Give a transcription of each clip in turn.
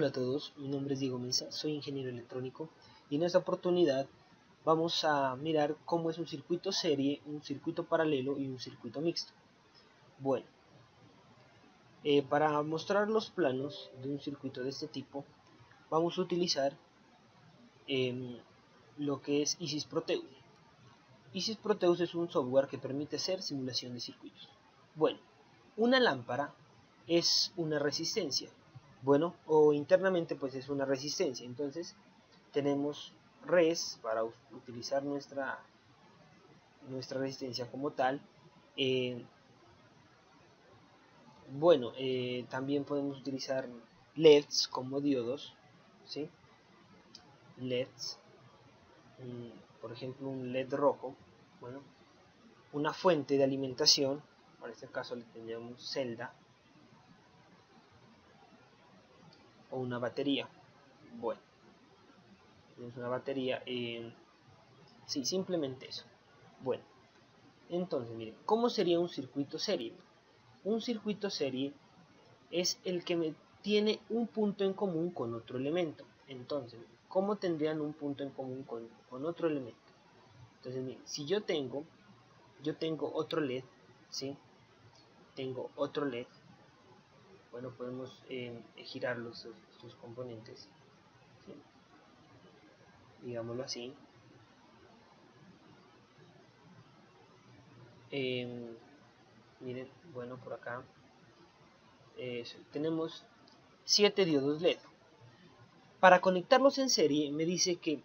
Hola a todos, mi nombre es Diego Mesa, soy ingeniero electrónico y en esta oportunidad vamos a mirar cómo es un circuito serie, un circuito paralelo y un circuito mixto. Bueno, para mostrar los planos de un circuito de este tipo vamos a utilizar lo que es Isis Proteus. Isis Proteus es un software que permite hacer simulación de circuitos. Bueno, una lámpara es una resistencia. Bueno, o internamente pues es una resistencia. Entonces tenemos res para utilizar nuestra resistencia como tal. También podemos utilizar LEDs como diodos, ¿sí? LEDs, por ejemplo un LED rojo. Bueno, una fuente de alimentación, en este caso le tendríamos celda, o una batería. Bueno, tenemos una batería, sí, simplemente eso. Bueno, entonces miren, ¿cómo sería un circuito serie? Un circuito serie es el que tiene un punto en común con otro elemento. Entonces, ¿cómo tendrían un punto en común con otro elemento? Entonces, miren, si yo tengo otro LED, ¿sí? Tengo otro LED. Bueno, podemos girar estos componentes, ¿sí? Digámoslo así. Miren, bueno, por acá tenemos 7 diodos LED. Para conectarlos en serie me dice que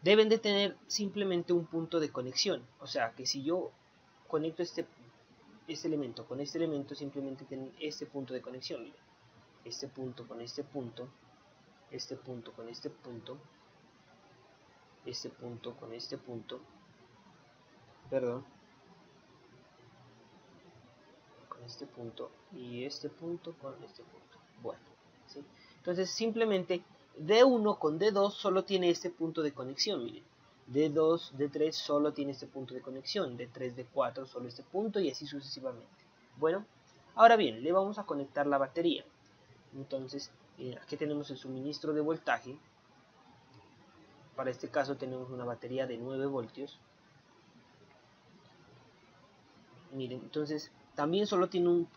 deben de tener simplemente un punto de conexión. O sea, que si yo conecto este elemento con este elemento, simplemente tienen este punto de conexión. Miren, este punto con este punto, este punto con este punto, este punto con este punto, perdón, con este punto y este punto con este punto. Bueno, ¿sí? Entonces simplemente D1 con D2 solo tiene este punto de conexión, miren. D2, D3 solo tiene este punto de conexión, D3, D4 solo este punto y así sucesivamente. Bueno, ahora bien, le vamos a conectar la batería. Entonces, aquí tenemos el suministro de voltaje. Para este caso tenemos una batería de 9 voltios. Miren, entonces también solo tiene un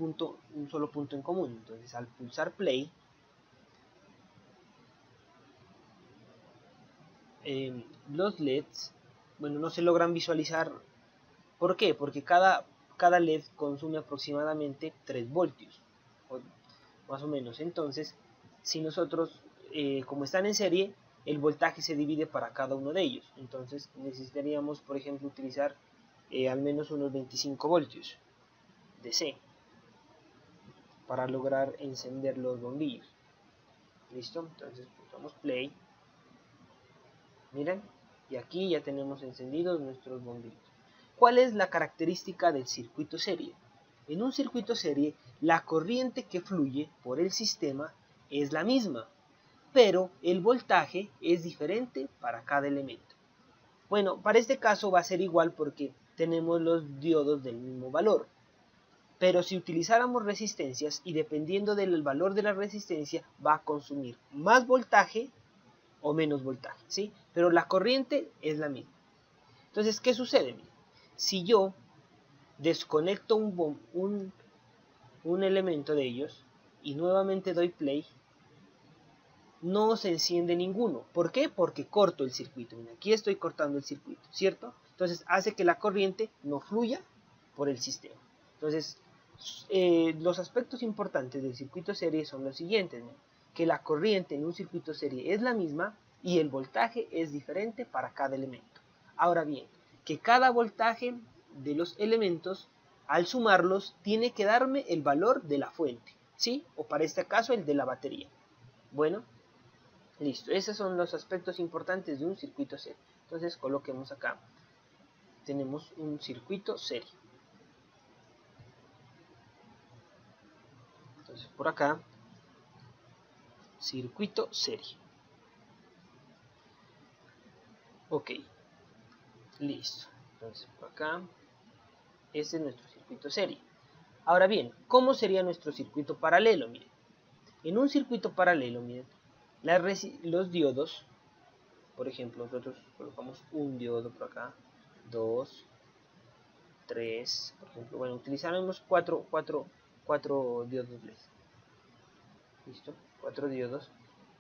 solo punto en común. Entonces al pulsar play, los LEDs, bueno, no se logran visualizar. ¿Por qué? Porque cada LED consume aproximadamente 3 voltios, o más o menos. Entonces, si nosotros, como están en serie, el voltaje se divide para cada uno de ellos. Entonces necesitaríamos, por ejemplo, utilizar al menos unos 25 voltios DC para lograr encender los bombillos. ¿Listo? Entonces pulsamos play. Miren, y aquí ya tenemos encendidos nuestros bombillos. ¿Cuál es la característica del circuito serie? En un circuito serie, la corriente que fluye por el sistema es la misma, pero el voltaje es diferente para cada elemento. Bueno, para este caso va a ser igual porque tenemos los diodos del mismo valor. Pero si utilizáramos resistencias y dependiendo del valor de la resistencia va a consumir más voltaje o menos voltaje, ¿sí? Pero la corriente es la misma. Entonces, ¿qué sucede? Si yo desconecto un elemento de ellos y nuevamente doy play, no se enciende ninguno. ¿Por qué? Porque corto el circuito. Mira, aquí estoy cortando el circuito, ¿cierto? Entonces hace que la corriente no fluya por el sistema. Entonces, los aspectos importantes del circuito serie son los siguientes, ¿no? Que la corriente en un circuito serie es la misma y el voltaje es diferente para cada elemento. Ahora bien, que cada voltaje de los elementos, al sumarlos, tiene que darme el valor de la fuente, ¿sí? O para este caso, el de la batería. Bueno, listo, esos son los aspectos importantes de un circuito serie. Entonces coloquemos acá, tenemos un circuito serie. Entonces por acá, circuito serie. Ok, listo. Entonces por acá, este es nuestro circuito serie. Ahora bien, ¿cómo sería nuestro circuito paralelo? Miren, en un circuito paralelo, miren, Los diodos, por ejemplo, nosotros colocamos un diodo por acá, 2, 3, por ejemplo, bueno, utilizaremos 4 diodos LED. Listo, 4 diodos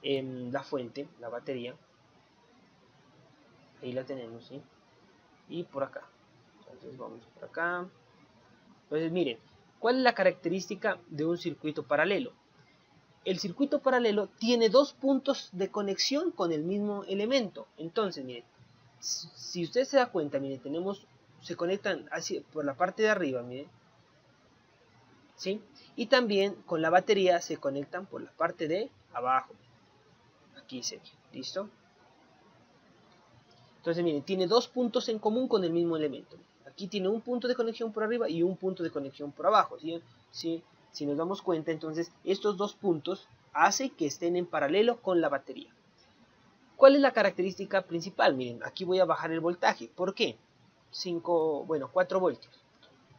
en la fuente, la batería. Ahí la tenemos, ¿sí? Y por acá. Entonces vamos por acá. Entonces miren, ¿cuál es la característica de un circuito paralelo? El circuito paralelo tiene dos puntos de conexión con el mismo elemento. Entonces, miren, si usted se da cuenta, miren, se conectan así por la parte de arriba, miren, ¿sí? Y también con la batería se conectan por la parte de abajo. Aquí sería, ¿listo? Entonces, miren, tiene dos puntos en común con el mismo elemento. Aquí tiene un punto de conexión por arriba y un punto de conexión por abajo, ¿sí? Si nos damos cuenta, entonces, estos dos puntos hacen que estén en paralelo con la batería. ¿Cuál es la característica principal? Miren, aquí voy a bajar el voltaje. ¿Por qué? 4 voltios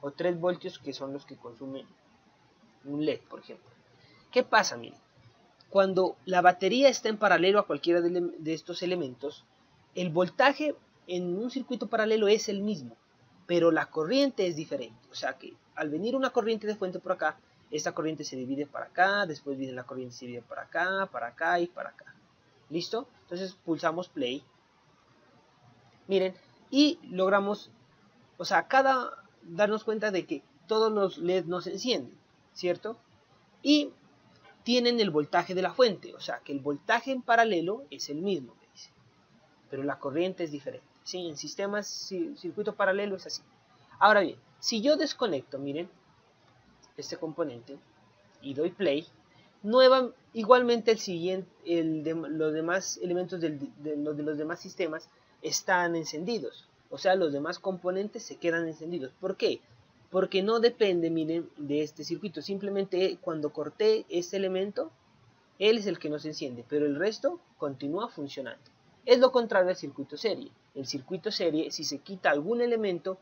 o 3 voltios, que son los que consumen un LED, por ejemplo. ¿Qué pasa? Miren, cuando la batería está en paralelo a cualquiera de estos elementos, el voltaje en un circuito paralelo es el mismo, pero la corriente es diferente. O sea que al venir una corriente de fuente por acá, esta corriente se divide para acá, después viene la corriente se divide para acá y para acá. ¿Listo? Entonces pulsamos play. Miren, y logramos, o sea, darnos cuenta de que todos los LED no se encienden, ¿cierto? Y tienen el voltaje de la fuente, o sea, que el voltaje en paralelo es el mismo, me dice, pero la corriente es diferente. ¿Sí? En sistemas, circuito paralelo es así. Ahora bien, si yo desconecto, miren, este componente y doy play, igualmente los demás elementos de los demás sistemas están encendidos. O sea, los demás componentes se quedan encendidos. ¿Por qué? Porque no depende, miren, de este circuito. Simplemente cuando corté este elemento, él es el que no se enciende, pero el resto continúa funcionando. Es lo contrario al circuito serie. El circuito serie, si se quita algún elemento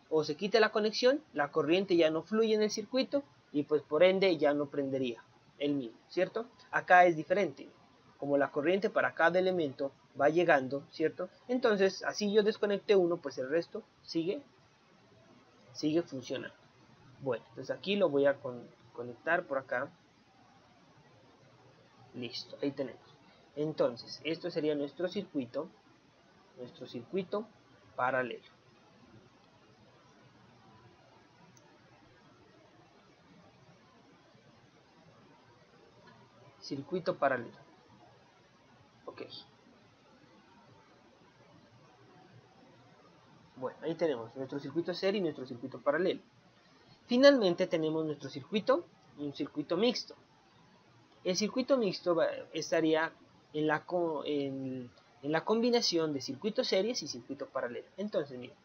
o se quita la conexión, la corriente ya no fluye en el circuito y pues por ende ya no prendería el mismo, ¿cierto? Acá es diferente. Como la corriente para cada elemento va llegando, ¿cierto? Entonces, así yo desconecté uno, pues el resto sigue funcionando. Bueno, entonces aquí lo voy a conectar por acá. Listo, ahí tenemos. Entonces, esto sería nuestro circuito paralelo. Circuito paralelo. Ok. Bueno, ahí tenemos nuestro circuito serie y nuestro circuito paralelo. Finalmente tenemos nuestro circuito, un circuito mixto. El circuito mixto estaría en la combinación de circuitos series y circuito paralelo. Entonces, miren,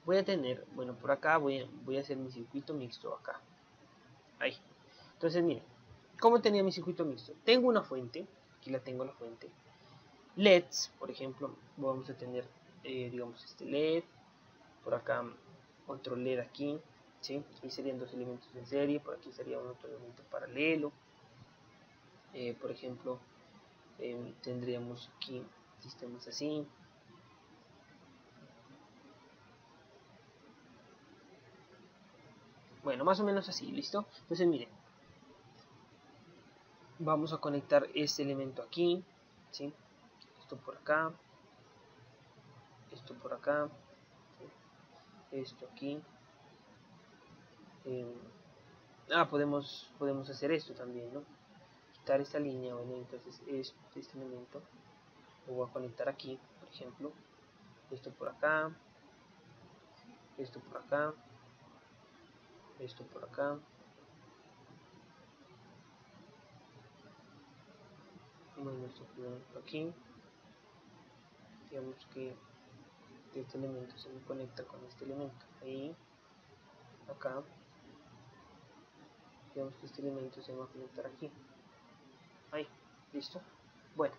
voy a tener, bueno, por acá voy a hacer mi circuito mixto acá. Ahí. Entonces, miren, ¿cómo tenía mi circuito mixto? Tengo una fuente, aquí la tengo la fuente. LEDs, por ejemplo, vamos a tener, digamos, este LED, por acá otro LED aquí, ¿sí? Ahí serían dos elementos en serie, por aquí sería un otro elemento paralelo. Por ejemplo, tendríamos aquí sistemas así. Bueno, más o menos así, ¿listo? Entonces miren, vamos a conectar este elemento aquí, ¿sí? Esto por acá, esto por acá, ¿sí? Esto aquí. Podemos hacer esto también, ¿no? Quitar esta línea, bueno, entonces este elemento lo voy a conectar aquí, por ejemplo, esto por acá, esto por acá, esto por acá. Bueno, esto por aquí. Digamos que este elemento se me conecta con este elemento. Ahí, acá. Digamos que este elemento se va a conectar aquí. Ahí, listo. Bueno,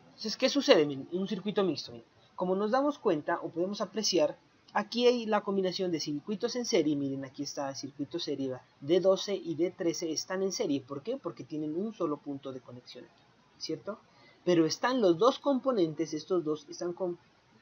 entonces, ¿qué sucede en un circuito mixto? Como nos damos cuenta o podemos apreciar, aquí hay la combinación de circuitos en serie. Miren, aquí está el circuito serie D12 y D13 están en serie. ¿Por qué? Porque tienen un solo punto de conexión aquí. ¿cierto? Pero están los dos componentes, estos dos están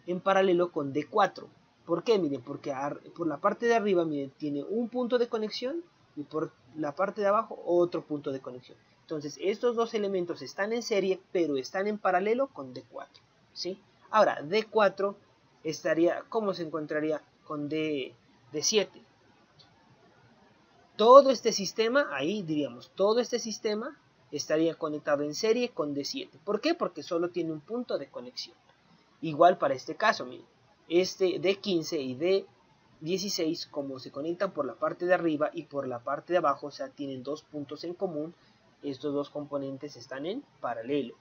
en paralelo con D4. ¿Por qué? Miren, porque por la parte de arriba, miren, tiene un punto de conexión y por la parte de abajo otro punto de conexión. Entonces, estos dos elementos están en serie, pero están en paralelo con D4, ¿sí? Ahora, D4 estaría, ¿cómo se encontraría con D7? Todo este sistema, ahí diríamos, todo este sistema estaría conectado en serie con D7. ¿Por qué? Porque solo tiene un punto de conexión. Igual para este caso, miren, este D15 y D16, como se conectan por la parte de arriba y por la parte de abajo, o sea, tienen dos puntos en común, estos dos componentes están en paralelo.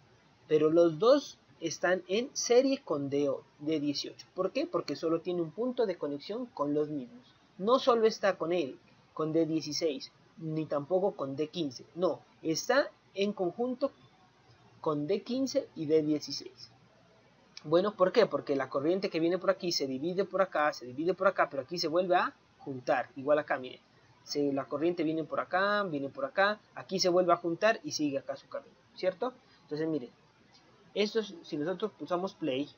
Pero los dos están en serie con D18. ¿Por qué? Porque solo tiene un punto de conexión con los mismos. No solo está con él, con D16, ni tampoco con D15. No, está en conjunto con D15 y D16. Bueno, ¿por qué? Porque la corriente que viene por aquí se divide por acá, pero aquí se vuelve a juntar. Igual acá, miren. La corriente viene por acá, aquí se vuelve a juntar y sigue acá su camino, ¿cierto? Entonces, miren, esto es, si nosotros pulsamos play,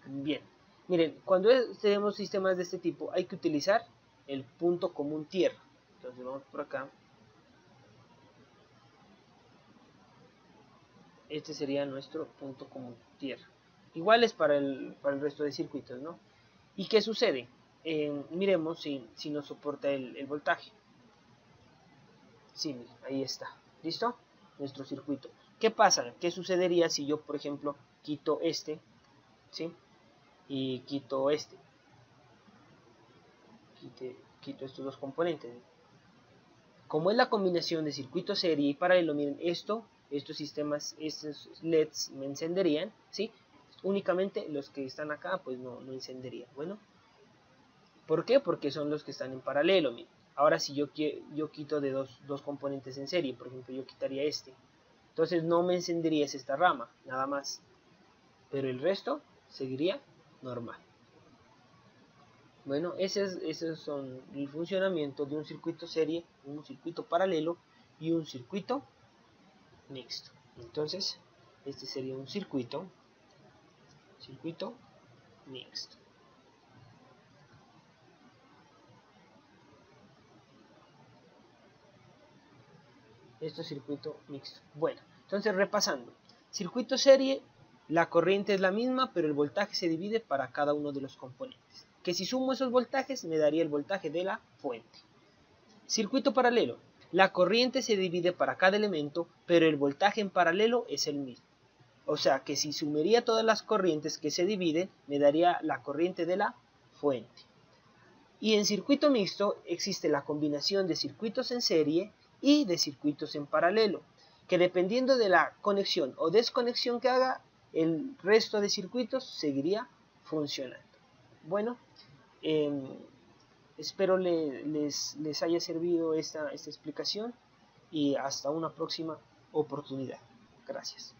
bien. Miren, cuando tenemos sistemas de este tipo, hay que utilizar el punto común tierra. Entonces vamos por acá. Este sería nuestro punto común tierra. Igual es para el resto de circuitos, ¿no? ¿Y qué sucede? Miremos si nos soporta el voltaje. Sí, ahí está. ¿Listo? Nuestro circuito. ¿Qué pasa? ¿Qué sucedería si yo, por ejemplo, quito este, ¿sí? Y quito este. Quito estos dos componentes. Como es la combinación de circuito serie y paralelo, miren, estos sistemas, estos LEDs me encenderían, ¿sí? Únicamente los que están acá, pues no encenderían. Bueno, ¿por qué? Porque son los que están en paralelo, miren. Ahora si yo quito de dos componentes en serie, por ejemplo, yo quitaría este. Entonces no me encendería esta rama, nada más. Pero el resto seguiría normal. Bueno, esos son el funcionamiento de un circuito serie, un circuito paralelo y un circuito mixto. Entonces, este sería un circuito mixto. Esto es circuito mixto. Bueno, entonces repasando. Circuito serie, la corriente es la misma, pero el voltaje se divide para cada uno de los componentes. Que si sumo esos voltajes, me daría el voltaje de la fuente. Circuito paralelo. La corriente se divide para cada elemento, pero el voltaje en paralelo es el mismo. O sea que si sumaría todas las corrientes que se dividen, me daría la corriente de la fuente. Y en circuito mixto existe la combinación de circuitos en serie y de circuitos en paralelo, que dependiendo de la conexión o desconexión que haga, el resto de circuitos seguiría funcionando. Bueno, espero les haya servido esta explicación y hasta una próxima oportunidad. Gracias.